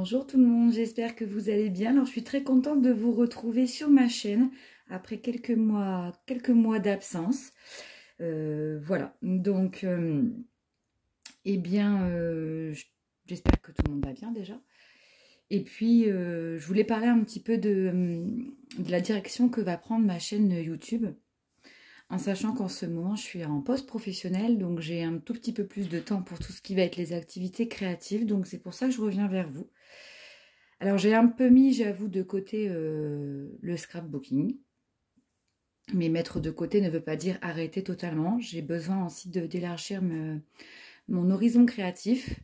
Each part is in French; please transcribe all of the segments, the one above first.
Bonjour tout le monde, j'espère que vous allez bien. Alors je suis très contente de vous retrouver sur ma chaîne après quelques mois d'absence. Voilà, donc j'espère que tout le monde va bien déjà. Et puis je voulais parler un petit peu de la direction que va prendre ma chaîne YouTube. En sachant qu'en ce moment je suis en poste professionnel, donc j'ai un tout petit peu plus de temps pour tout ce qui va être les activités créatives. Donc c'est pour ça que je reviens vers vous. Alors j'ai un peu mis, j'avoue, de côté le scrapbooking. Mais mettre de côté ne veut pas dire arrêter totalement. J'ai besoin aussi d'élargir mon horizon créatif.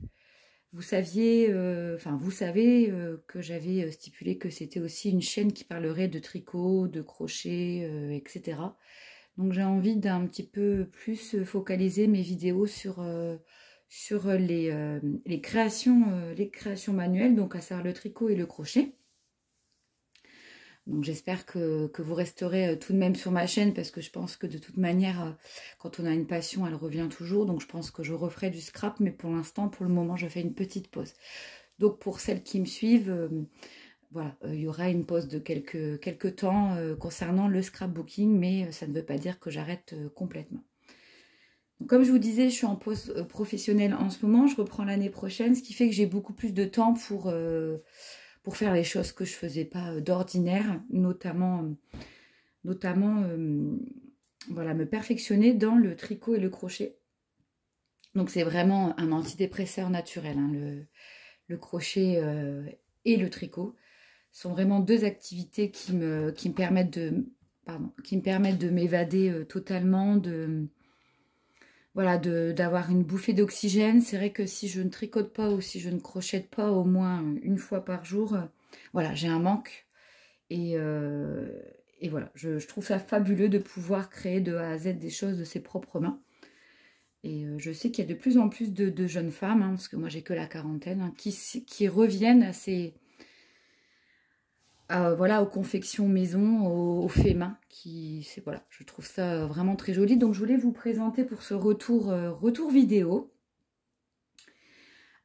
Vous saviez, vous savez que j'avais stipulé que c'était aussi une chaîne qui parlerait de tricot, de crochet, etc. Donc j'ai envie d'un petit peu plus focaliser mes vidéos sur les créations manuelles, donc à savoir le tricot et le crochet. Donc j'espère que vous resterez tout de même sur ma chaîne, parce que je pense que de toute manière, quand on a une passion, elle revient toujours. Donc je pense que je referai du scrap, mais pour l'instant, pour le moment, je fais une petite pause. Donc pour celles qui me suivent, voilà, il y aura une pause de quelques temps concernant le scrapbooking, mais ça ne veut pas dire que j'arrête complètement. Donc, comme je vous disais, je suis en pause professionnelle en ce moment, je reprends l'année prochaine, ce qui fait que j'ai beaucoup plus de temps pour faire les choses que je ne faisais pas d'ordinaire, notamment voilà, me perfectionner dans le tricot et le crochet. Donc c'est vraiment un antidépresseur naturel, hein, le crochet et le tricot sont vraiment deux activités qui me permettent de m'évader totalement, voilà, d'avoir une bouffée d'oxygène. C'est vrai que si je ne tricote pas ou si je ne crochette pas au moins une fois par jour, voilà, j'ai un manque. Et voilà, je trouve ça fabuleux de pouvoir créer de A à Z des choses de ses propres mains. Et je sais qu'il y a de plus en plus de jeunes femmes, hein, parce que moi j'ai que la quarantaine, hein, qui reviennent à voilà, aux confections maison, aux faits main. Voilà, je trouve ça vraiment très joli. Donc je voulais vous présenter pour ce retour vidéo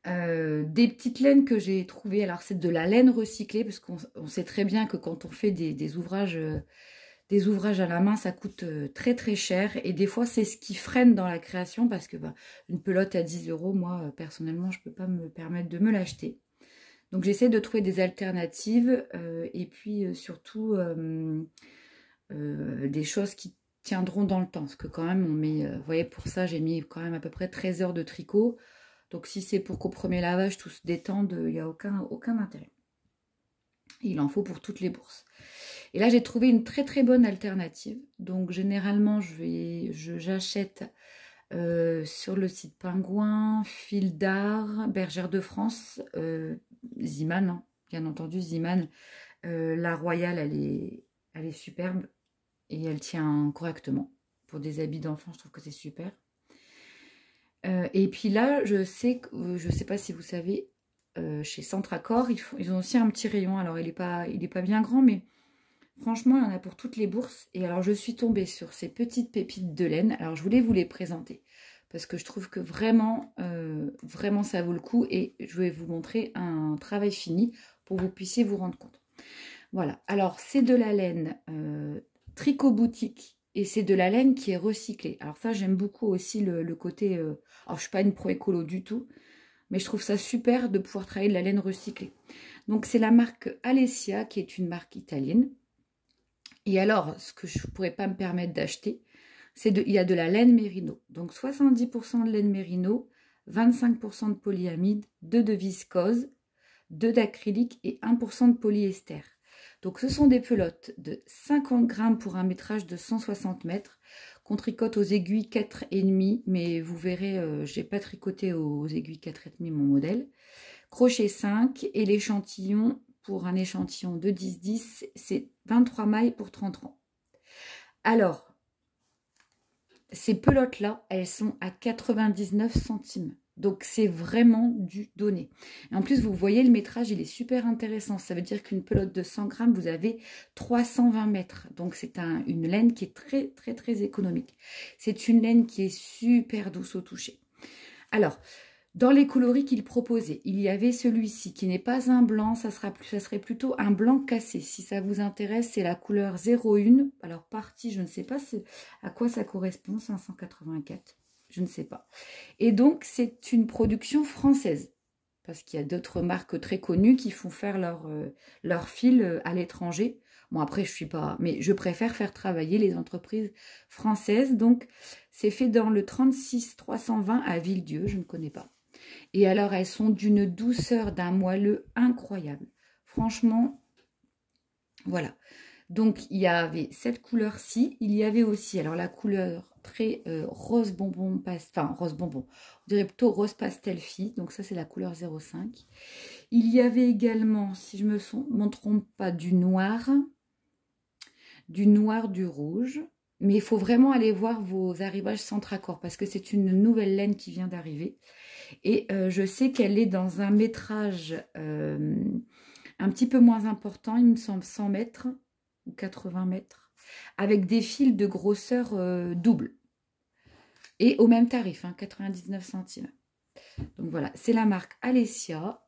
des petites laines que j'ai trouvées. Alors c'est de la laine recyclée, parce qu'on sait très bien que quand on fait des ouvrages à la main, ça coûte très très cher, et des fois c'est ce qui freine dans la création, parce que une pelote à 10 €, moi personnellement je peux pas me permettre de me l'acheter. Donc j'essaie de trouver des alternatives et puis surtout des choses qui tiendront dans le temps, parce que quand même on met, vous voyez, pour ça j'ai mis quand même à peu près 13 heures de tricot. Donc si c'est pour qu'au premier lavage tout se détende, il n'y a aucun intérêt. Il en faut pour toutes les bourses. Et là, j'ai trouvé une très très bonne alternative. Donc généralement, j'achète sur le site Pingouin, Fil d'Art, Bergère de France, Ziman, hein, bien entendu Ziman. La Royale, elle est superbe et elle tient correctement. Pour des habits d'enfants, je trouve que c'est super. Et puis là, je sais pas si vous savez, chez Centracor, ils ont aussi un petit rayon. Alors il est pas bien grand, mais franchement, il y en a pour toutes les bourses. Et alors, je suis tombée sur ces petites pépites de laine. Alors, je voulais vous les présenter, parce que je trouve que vraiment, vraiment, ça vaut le coup. Et je vais vous montrer un travail fini pour que vous puissiez vous rendre compte. Voilà. Alors, c'est de la laine tricot boutique. Et c'est de la laine qui est recyclée. Alors ça, j'aime beaucoup aussi le côté... alors, je ne suis pas une pro-écolo du tout, mais je trouve ça super de pouvoir travailler de la laine recyclée. Donc, c'est la marque Alessia, qui est une marque italienne. Et alors, ce que je ne pourrais pas me permettre d'acheter, il y a de la laine mérino. Donc 70% de laine mérino, 25% de polyamide, 2 de viscose, 2 d'acrylique et 1% de polyester. Donc ce sont des pelotes de 50 grammes pour un métrage de 160 mètres, qu'on tricote aux aiguilles 4,5, mais vous verrez, je n'ai pas tricoté aux aiguilles 4,5 mon modèle. Crochet 5 et l'échantillon, pour un échantillon de 10-10, c'est 23 mailles pour 30 rangs. Alors, ces pelotes-là, elles sont à 99 centimes. Donc, c'est vraiment du donné. Et en plus, vous voyez, le métrage, il est super intéressant. Ça veut dire qu'une pelote de 100 grammes, vous avez 320 mètres. Donc, c'est une laine qui est très, très, très économique. C'est une laine qui est super douce au toucher. Alors, Dans les coloris qu'il proposait, il y avait celui-ci qui n'est pas un blanc, ça serait plutôt un blanc cassé. Si ça vous intéresse, c'est la couleur 01. Alors partie, je ne sais pas à quoi ça correspond, 584, je ne sais pas. Et donc c'est une production française, parce qu'il y a d'autres marques très connues qui font faire leur fil à l'étranger. Bon après je suis pas, mais je préfère faire travailler les entreprises françaises. Donc c'est fait dans le 36 320 à Villedieu, je ne connais pas. Et alors, elles sont d'une douceur, d'un moelleux incroyable. Franchement, voilà. Donc, il y avait cette couleur-ci. Il y avait aussi, alors la couleur très rose bonbon, enfin rose bonbon, on dirait plutôt rose pastel fille. Donc ça, c'est la couleur 05. Il y avait également, si je me trompe pas, du noir, du rouge. Mais il faut vraiment aller voir vos arrivages Centracor parce que c'est une nouvelle laine qui vient d'arriver. Et je sais qu'elle est dans un métrage un petit peu moins important, il me semble 100 mètres ou 80 mètres, avec des fils de grosseur double. Et au même tarif, hein, 99 centimes. Donc voilà, c'est la marque Alessia.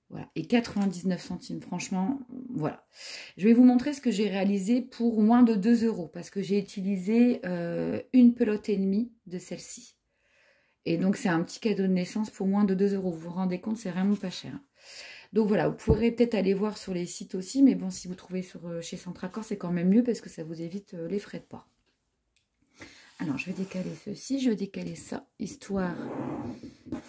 Voilà, et 99 centimes, franchement, voilà. Je vais vous montrer ce que j'ai réalisé pour moins de 2 €, parce que j'ai utilisé une pelote et demie de celle-ci. Et donc, c'est un petit cadeau de naissance pour moins de 2 €. Vous vous rendez compte, c'est vraiment pas cher. Donc voilà, vous pourrez peut-être aller voir sur les sites aussi, mais bon, si vous trouvez chez Centracor, c'est quand même mieux parce que ça vous évite les frais de port. Alors, je vais décaler ceci, je vais décaler ça, histoire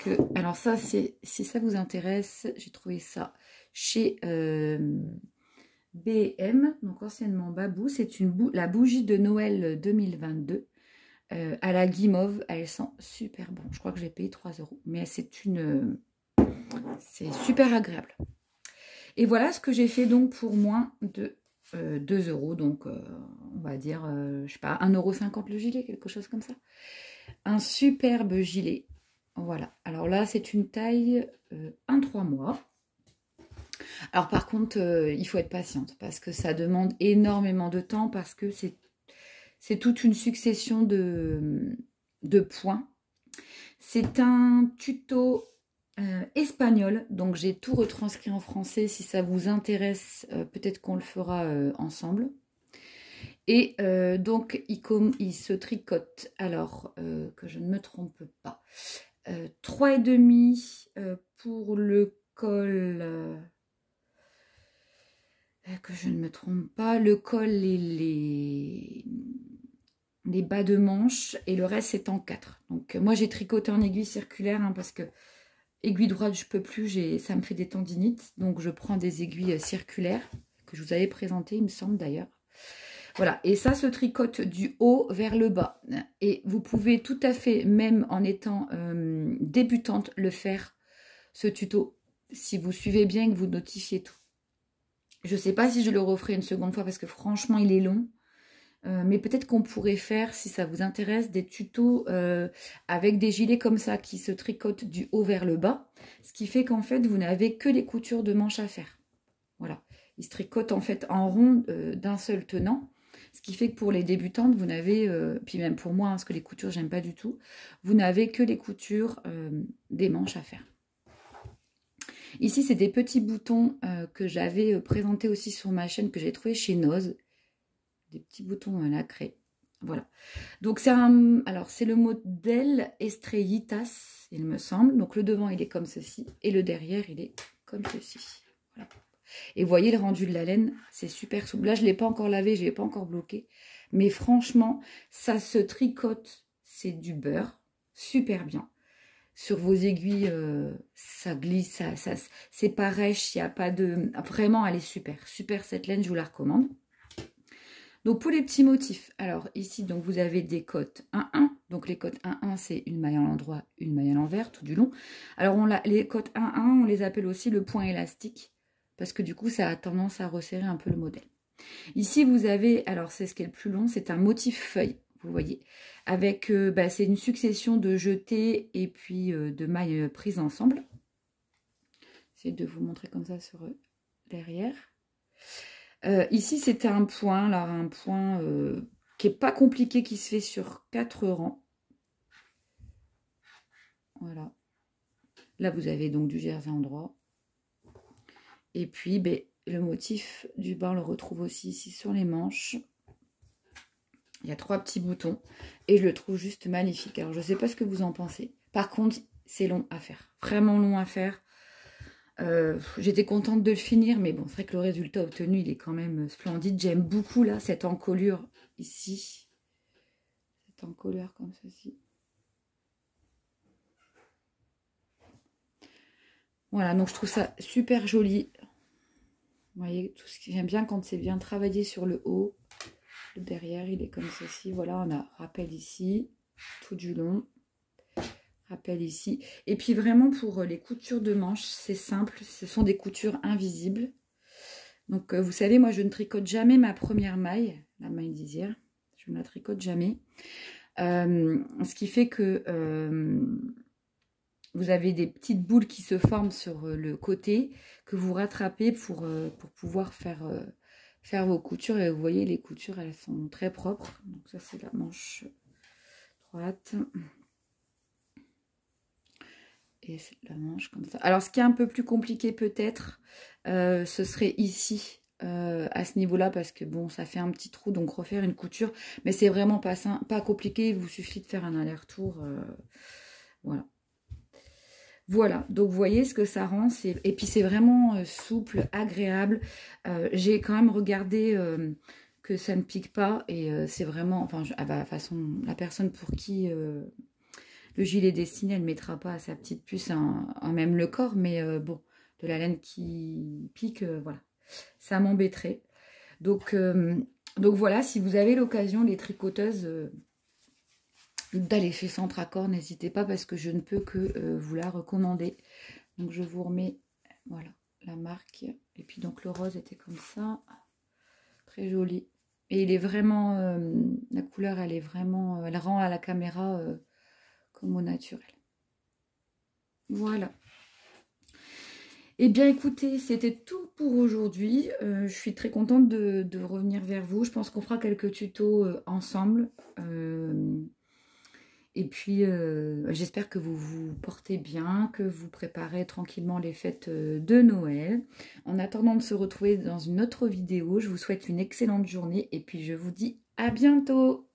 que... Alors ça, si ça vous intéresse, j'ai trouvé ça chez B&M, donc anciennement Babou. C'est la bougie de Noël 2022 à la guimauve. Elle sent super bon. Je crois que j'ai payé 3 €, mais c'est super agréable. Et voilà ce que j'ai fait donc pour moins de 2 €. Donc, on va dire, je sais pas, 1,50 € le gilet, quelque chose comme ça. Un superbe gilet. Voilà. Alors là, c'est une taille 1-3 mois. Alors par contre, il faut être patiente parce que ça demande énormément de temps parce que c'est toute une succession de points. C'est un tuto espagnol, donc j'ai tout retranscrit en français. Si ça vous intéresse, peut-être qu'on le fera ensemble. Et donc, il se tricote, alors que je ne me trompe pas, 3,5 pour le col, que je ne me trompe pas, le col et les bas de manche, et le reste c'est en 4. Donc moi j'ai tricoté en aiguille circulaire, hein, parce que aiguille droite je peux plus, ça me fait des tendinites, donc je prends des aiguilles circulaires, que je vous avais présentées il me semble d'ailleurs. Voilà, et ça se tricote du haut vers le bas. Et vous pouvez tout à fait, même en étant débutante, le faire, ce tuto, si vous suivez bien et que vous notifiez tout. Je ne sais pas si je le referai une seconde fois parce que franchement, il est long. Mais peut-être qu'on pourrait faire, si ça vous intéresse, des tutos avec des gilets comme ça qui se tricotent du haut vers le bas. Ce qui fait qu'en fait, vous n'avez que les coutures de manches à faire. Voilà. Ils se tricotent en fait en rond d'un seul tenant. Ce qui fait que pour les débutantes, vous n'avez, puis même pour moi, hein, parce que les coutures, j'aime pas du tout, vous n'avez que les coutures des manches à faire. Ici, c'est des petits boutons que j'avais présentés aussi sur ma chaîne, que j'ai trouvé chez Noz. Des petits boutons nacrés. Voilà. Donc, c'est le modèle Estrellitas, il me semble. Donc, le devant, il est comme ceci. Et le derrière, il est comme ceci. Voilà. Et vous voyez le rendu de la laine, c'est super souple. Là, je ne l'ai pas encore lavé, je ne l'ai pas encore bloqué. Mais franchement, ça se tricote, c'est du beurre, super bien. Sur vos aiguilles, ça glisse, c'est pas rêche, il n'y a pas de... Vraiment, elle est super. Super cette laine, je vous la recommande. Donc, pour les petits motifs, alors ici, donc vous avez des cottes 1-1. Donc, les cottes 1-1, c'est une maille à l'endroit, une maille à l'envers, tout du long. Alors, les cottes 1-1, on les appelle aussi le point élastique. Parce que du coup, ça a tendance à resserrer un peu le modèle. Ici, vous avez, alors c'est ce qui est le plus long, c'est un motif feuille, vous voyez. Avec, c'est une succession de jetés et puis de mailles prises ensemble. J'essaie de vous montrer comme ça sur derrière. Ici, c'était un point, alors un point qui n'est pas compliqué, qui se fait sur 4 rangs. Voilà. Là, vous avez donc du jersey en droit. Et puis, ben, le motif du bas, on le retrouve aussi ici sur les manches. Il y a 3 petits boutons. Et je le trouve juste magnifique. Alors, je ne sais pas ce que vous en pensez. Par contre, c'est long à faire. Vraiment long à faire. J'étais contente de le finir. Mais bon, c'est vrai que le résultat obtenu, il est quand même splendide. J'aime beaucoup, là, cette encolure ici. Cette encolure comme ceci. Voilà, donc je trouve ça super joli. Vous voyez, tout ce que j'aime bien quand c'est bien travaillé sur le haut. Le derrière, il est comme ceci. Voilà, on a rappel ici, tout du long. Rappel ici. Et puis vraiment pour les coutures de manches, c'est simple. Ce sont des coutures invisibles. Donc vous savez, moi je ne tricote jamais ma première maille, la maille d'isière. Je ne la tricote jamais. Ce qui fait que vous avez des petites boules qui se forment sur le côté que vous rattrapez pour pouvoir faire vos coutures. Et vous voyez, les coutures, elles sont très propres. Donc ça, c'est la manche droite. Et la manche comme ça. Alors, ce qui est un peu plus compliqué peut-être, ce serait ici, à ce niveau-là, parce que bon, ça fait un petit trou, donc refaire une couture. Mais c'est vraiment pas compliqué, il vous suffit de faire un aller-retour. Voilà. Voilà, donc vous voyez ce que ça rend, et puis c'est vraiment souple, agréable. J'ai quand même regardé que ça ne pique pas, et c'est vraiment, enfin, de toute façon, la personne pour qui le gilet est destiné, elle ne mettra pas à sa petite puce en même le corps, mais bon, de la laine qui pique, voilà, ça m'embêterait. Donc voilà, si vous avez l'occasion, les tricoteuses... d'aller chez Centracor, n'hésitez pas parce que je ne peux que vous la recommander. Donc je vous remets, voilà, la marque. Et puis donc le rose était comme ça, très joli. Et il est vraiment, la couleur, elle est vraiment, elle rend à la caméra comme au naturel. Voilà. Eh bien écoutez, c'était tout pour aujourd'hui. Je suis très contente de revenir vers vous. Je pense qu'on fera quelques tutos ensemble. Et puis, j'espère que vous vous portez bien, que vous préparez tranquillement les fêtes de Noël. En attendant de se retrouver dans une autre vidéo, je vous souhaite une excellente journée et puis je vous dis à bientôt!